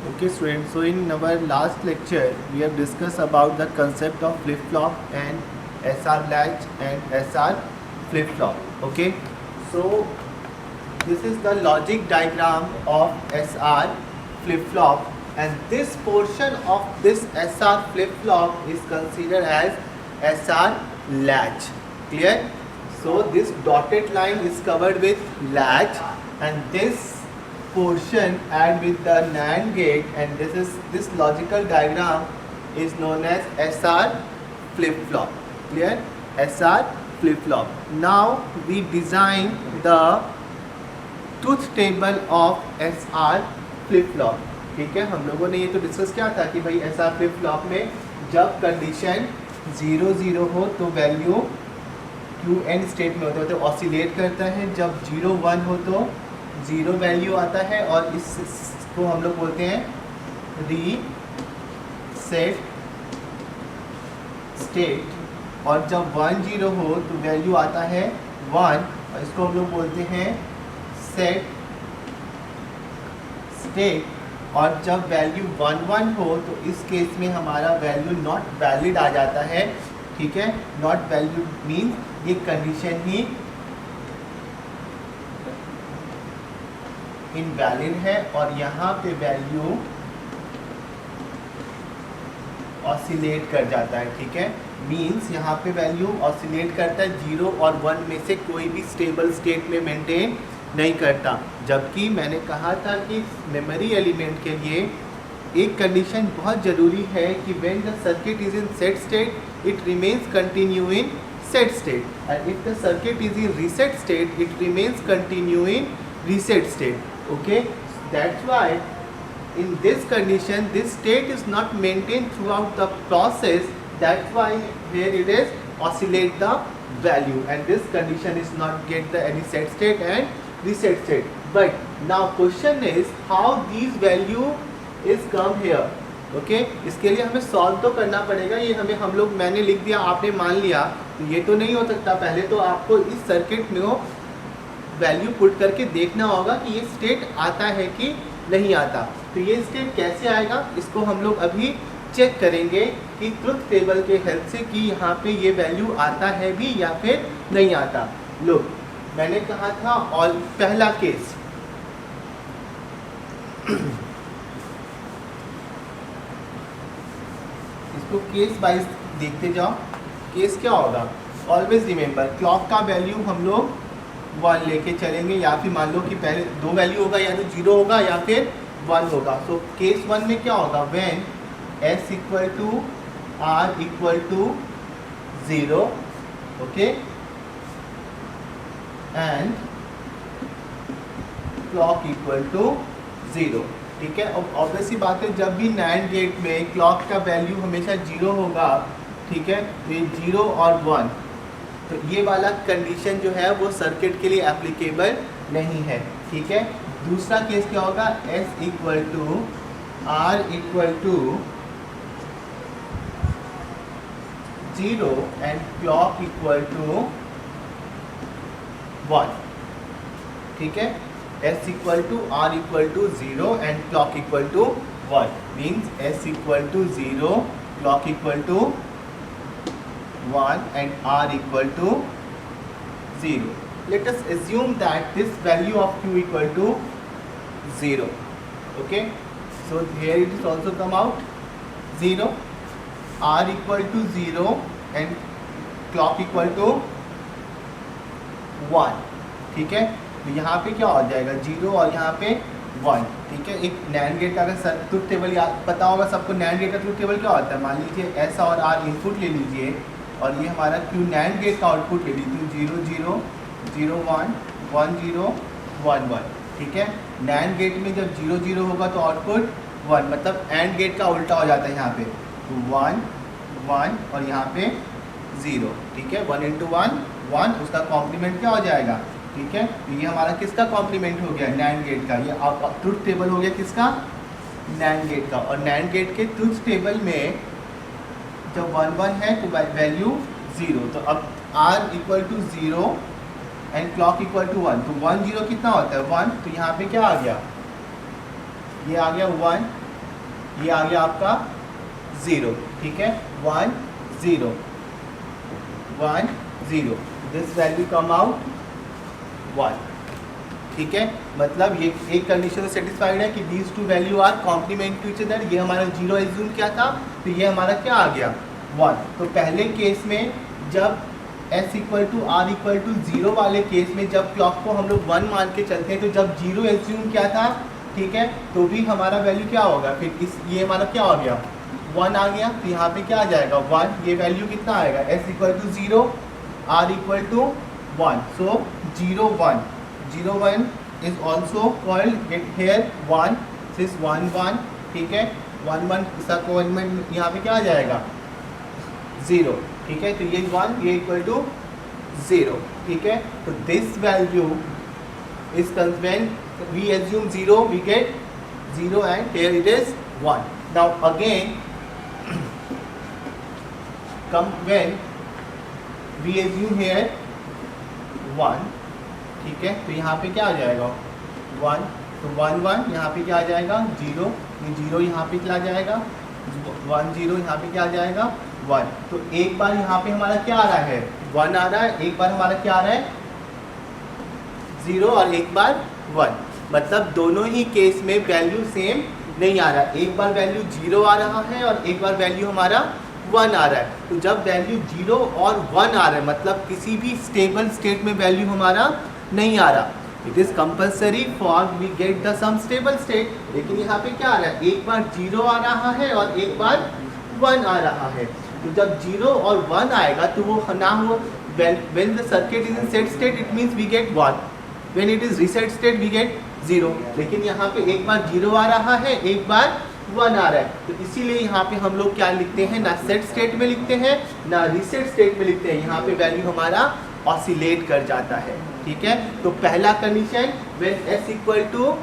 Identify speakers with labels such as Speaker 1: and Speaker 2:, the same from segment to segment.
Speaker 1: Okay students, so in our last lecture we have discussed about the concept of flip-flop and SR latch and SR flip-flop. Okay, so this is the logic diagram of SR flip-flop, and this portion of this SR flip-flop is considered as SR latch. Clear? So this dotted line is covered with latch, and this portion and with the NAND gate, and this logical diagram is known as SR flip-flop. Clear? SR flip-flop. Now we design the truth table of S R flip flop. ठीक है, हम लोगों ने ये तो discuss किया था कि भाई एस आर फ्लिप फ्लॉप में जब कंडीशन 0-0 हो तो वैल्यू क्यू एन स्टेट में होता है, तो ऑसिलेट करता है. जब 0-1 हो तो 0 वैल्यू आता है, और इसको हम लोग बोलते हैं रीसेट स्टेट. और जब 1-0 हो तो वैल्यू आता है 1, और इसको हम लोग बोलते हैं सेट स्टेट. और जब वैल्यू 1-1 हो तो इस केस में हमारा वैल्यू नॉट वैलिड आ जाता है. ठीक है, नॉट वैलिड मीन्स ये कंडीशन ही इनवैलिड है, और यहाँ पे वैल्यू ऑसिलेट कर जाता है. ठीक है, मीन्स यहाँ पे वैल्यू ऑसिलेट करता है, 0 और 1 में से कोई भी स्टेबल स्टेट में मेंटेन नहीं करता. जबकि मैंने कहा था कि मेमोरी एलिमेंट के लिए एक कंडीशन बहुत ज़रूरी है कि when the circuit is in set state it remains continue in set state, and if the circuit is in reset state it remains continue in reset state. Okay, that's why in this condition this state is not maintained throughout the process. That's why here it is oscillate the value, and this condition is not get the any set state and reset state. But now question is how these value is come here. Okay, इसके लिए हमें solve तो करना पड़ेगा. ये हमें हम लोग मैंने लिख दिया, आपने मान लिया, तो ये तो नहीं हो सकता. पहले तो आपको इस सर्किट में वैल्यू पुट करके देखना होगा कि ये स्टेट आता है कि नहीं आता. तो ये स्टेट कैसे आएगा, इसको हम लोग अभी चेक करेंगे कि ट्रुथ टेबल के हेल्प से कि यहाँ पे ये वैल्यू आता है भी या फिर नहीं आता. लो, मैंने कहा था और पहला केस इसको केस वाइज देखते जाओ. केस क्या होगा, ऑलवेज रिमेंबर क्लॉक का वैल्यू हम लोग 1 लेके चलेंगे, या फिर मान लो कि पहले 2 वैल्यू होगा, या तो 0 होगा या फिर 1 होगा. सो केस 1 में क्या होगा, when s equal to r equal to 0. Okay, and clock equal to 0. ठीक है, अब ऑब्वियस सी बात है, जब भी NAND गेट में क्लॉक का वैल्यू हमेशा 0 होगा. ठीक है, तो ये 0 और 1, तो ये वाला कंडीशन जो है वो सर्किट के लिए एप्लीकेबल नहीं है. ठीक है, दूसरा केस क्या होगा, s equal to r equal to 0 and clock equal to 1. ठीक है, s equal to r equal to 0 and clock equal to 1 means s equal to 0, clock equal to 1 and r equal to 0. Let us assume that this value of q equal to 0. Okay, so here it is also come out 0, r equal to 0 and clock equal to 1. ठीक है, तो यहाँ पे क्या हो जाएगा, 0 और यहाँ पे 1. ठीक है, एक NAND गेट का अगर ट्रुथ टेबल याद पता होगा सबको, NAND गेट का ट्रुथ टेबल क्या होता है, मान लीजिए s और r इनपुट ले लीजिए, और ये हमारा Q NAND गेट का आउटपुट ले लीजिए, 0-0, 0-1, 1-0, 1-1. ठीक है, NAND गेट में जब 0-0 होगा तो आउटपुट 1, मतलब AND गेट का उल्टा हो जाता है यहाँ पे, तो 1-1 और यहाँ पे 0. ठीक है, 1 into 1 1, उसका कॉम्प्लीमेंट क्या हो जाएगा. ठीक है, तो ये हमारा किसका कॉम्प्लीमेंट हो गया, NAND गेट का. ये ट्रुथ टेबल हो गया किसका, NAND गेट का. और NAND गेट के ट्रुथ टेबल में जब 1-1 है तो वैल्यू 0, तो अब r equal to 0 and clock equal to 1, तो 1-0 कितना होता है 1. तो यहाँ पे क्या आ गया, ये आ गया 1, ये आ गया आपका 0, ठीक है, 1 0 1 0, दिस वैल्यू कम आउट 1, ठीक है। मतलब ये एक कंडीशन सेटिस्फाइड है कि these two value are complement to each other. ये हमारा 0 एज्यूम किया था, तो ये हमारा क्या आ गया 1। तो पहले केस में जब s equal to R equal to 0 वाले केस में जब क्लॉक को हम लोग 1 मान के चलते हैं, तो जब 0 एज्यूम किया था, ठीक है, तो भी हमारा वैल्यू क्या होगा, फिर इस ये हमारा क्या हो गया 1 आ गया, तो यहाँ पे क्या आ जाएगा 1, ये वैल्यू कितना आएगा s equal to 0 r equal to 1, so 0 1 0 1 is also called it here 1, this 1 1, ठीक है, 1 1 इसका कोएफिशिएंट यहाँ पे क्या आ जाएगा 0, ठीक है, तो ये 1 ये इक्वल टू 0, ठीक है। तो this value is when we assume 0 we get 0 and here it is 1। Now again come when we assume here 1, ठीक है, तो यहाँ पे क्या आ जाएगा 1, तो 1 1 यहाँ पे क्या आ जाएगा 0, ये 0 यहाँ पे क्या आ जाएगा 1 0, यहाँ पे क्या आ जाएगा 1। तो एक बार यहाँ पे हमारा क्या आ रहा है 1 आ रहा है, एक बार हमारा क्या आ रहा है 0 और एक बार 1, मतलब दोनों ही केस में वैल्यू सेम नहीं आ रहा, एक बार वैल्यू 0 आ रहा है और एक बार वैल्यू हमारा 1 आ रहा है। तो जब वैल्यू 0 और 1 आ रहा है, मतलब किसी भी स्टेबल स्टेट में वैल्यू हमारा नहीं आ रहा, it is compulsory for we get the some stable state. लेकिन यहाँ पे क्या आ रहा है, एक बार 0 आ रहा है और एक बार 1 आ रहा है। तो जब 0 और 1 आएगा तो वो ना हो, when the circuit is in set state it means we get 1, when it is reset state we get 0। लेकिन यहाँ पे एक बार 0 आ रहा है, एक बार 1 आ रहा है, तो इसीलिए यहाँ पे हम लोग क्या लिखते हैं, ना सेट स्टेट में लिखते हैं ना रीसेट स्टेट में लिखते हैं, यहाँ पे वैल्यू हमारा ऑसिलेट कर जाता है, ठीक है। तो पहला condition when s equal to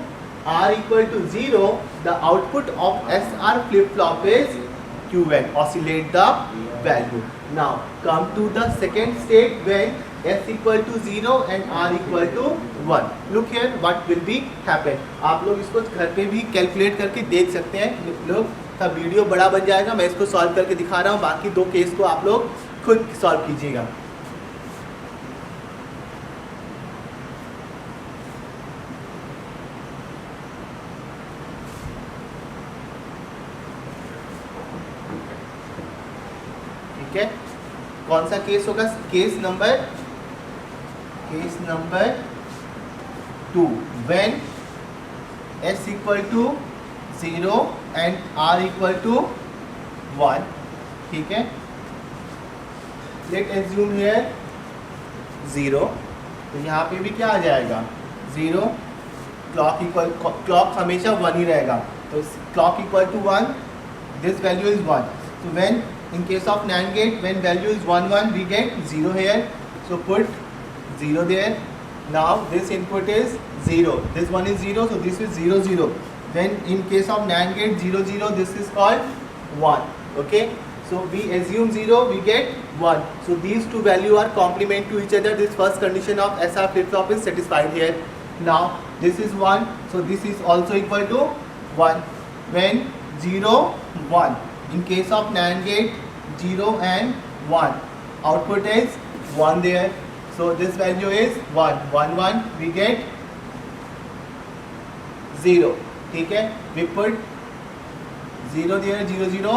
Speaker 1: r equal to 0 the output of SR flip flop is QN, oscillate the value। Now come to the second state when s equal to 0 and r equal to 1। Look here what will be happen। आप लोग इसको घर पे भी calculate करके देख सकते हैं, लोग का वीडियो बड़ा बन जाएगा, मैं इसको सॉल्व करके दिखा रहा हूँ, बाकी दो केस को आप लोग खुद सॉल्व कीजिएगा। ठीक है, कौन सा केस होगा, case number 2 when s equal to 0 and r equal to 1, ठीक है। लेट एज्यूम हियर 0, तो यहाँ पे भी क्या आ जाएगा 0, क्लॉक हमेशा 1 ही रहेगा, तो clock equal to 1, this value is 1। so when in case of NAND gate when value is 1 1 we get 0 here, so put 0 there। now this input is 0, this one is 0, so this is 0 0। when in case of NAND gate 0 0 this is called 1, okay। so we assume 0 we get 1, so these two value are complement to each other, this first condition of SR flip flop is satisfied here। now this is 1, so this is also equal to 1 when 0 1। in case of NAND gate 0 and 1 output is 1 there, so this value is 1 1 1 we get 0, ठीक है, we put 0 there 0 0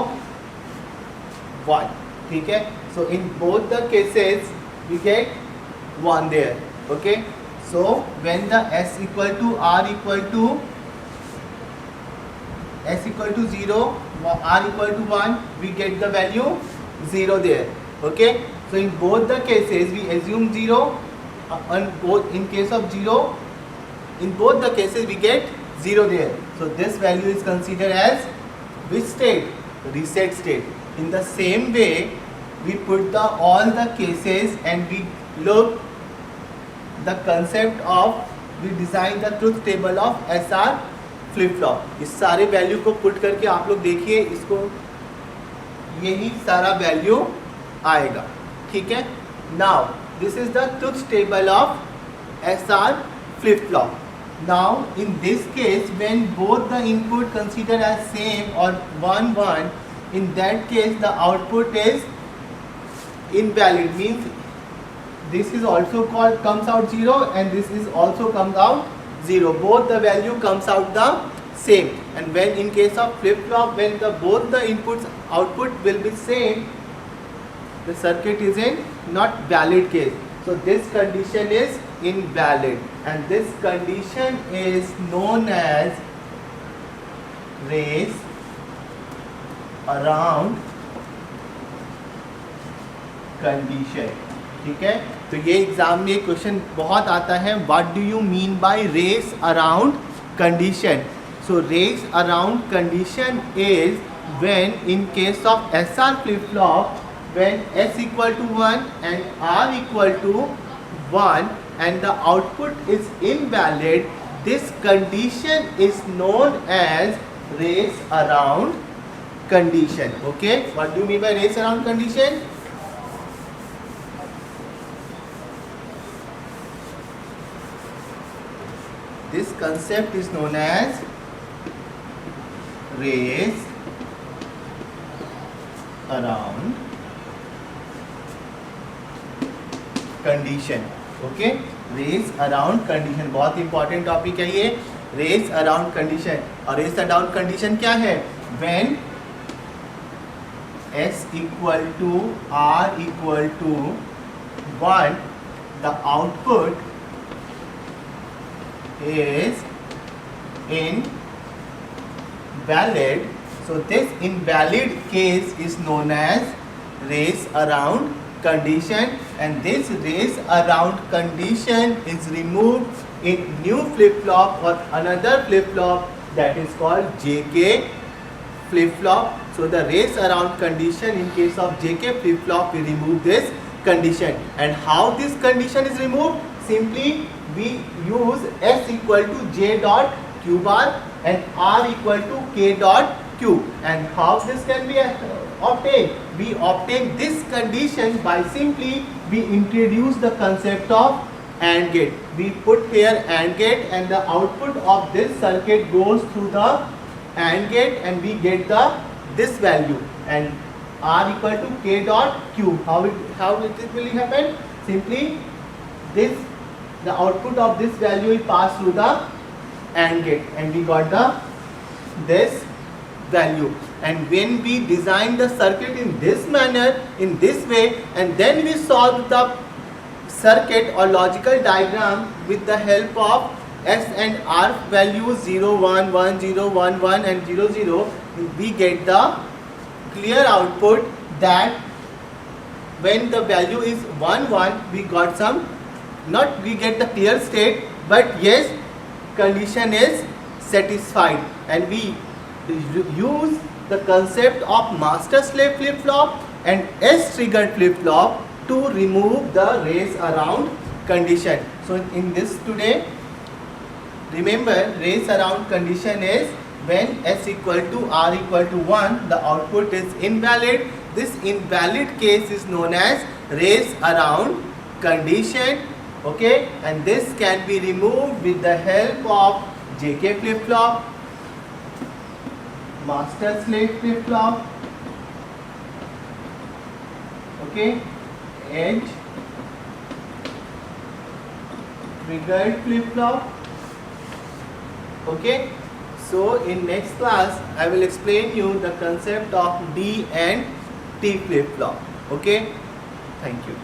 Speaker 1: 1, ठीक है। so in both the cases we get 1 there, okay। so when the s equal to r equal to 0 r equal to 1 we get the value 0 there, okay। so in both the cases we assume 0 in case of 0 in both the cases we get 0 there, so this value is considered as which state, reset state। in the same way we put all the cases and we look the concept of we design the truth table of SR flip flop. इस सारे value को put करके आप लोग देखिए, इसको यही सारा वैल्यू आएगा, ठीक है। Now this is the truth table of SR flip flop. Now in this case, when both the input considered as same or 1 1, in that case the output is invalid, means this is also called comes out 0 and this is also comes out 0. Both the value comes out the same. And when in case of flip flop, when the both the inputs output will be same, the circuit is in not valid case. So this condition is invalid, and this condition is known as race around condition. ठीक है, तो ये exam में question बहुत आता है, what do you mean by race around condition. So race around condition is when in case of SR flip flop, when S equal to 1 and R equal to 1 and the output is invalid, this condition is known as race around condition. Okay, what do you mean by race around condition? This concept is known as race around condition. Okay, race around condition बहुत important topic है ये, race around condition. और race around condition क्या है? When S equal to R equal to 1, the output is invalid. So this invalid case is known as race around condition, and this race around condition is removed in new flip flop or another flip flop that is called JK flip flop. So the race around condition in case of JK flip flop, we remove this condition. And how this condition is removed? Simply we use S equal to J dot Q bar and R equal to K dot Q. And how this can be obtained? We obtain this condition by simply we introduce the concept of AND gate. We put here AND gate and the output of this circuit goes through the AND gate and we get the this value, and R equal to K dot Q. How it will happen? Simply the output of this value is passed through the AND gate and we got this value. And when we design the circuit in this manner, in this way, and then we solve the circuit or logical diagram with the help of S and R values 0, 1, 1, 0, 1, 1 and 0, 0, we get the clear output that when the value is 1, 1, we got some, not we get the clear state, but yes, condition is satisfied. And we use the concept of master slave flip flop and S triggered flip flop to remove the race around condition. So in this today, remember race around condition is when S equal to R equal to 1, the output is invalid. This invalid case is known as race around condition. Okay, and this can be removed with the help of JK flip flop, master slave flip flop, okay, edge triggered flip flop. Okay, so in next class I will explain you the concept of D and T flip flop. Okay, thank you.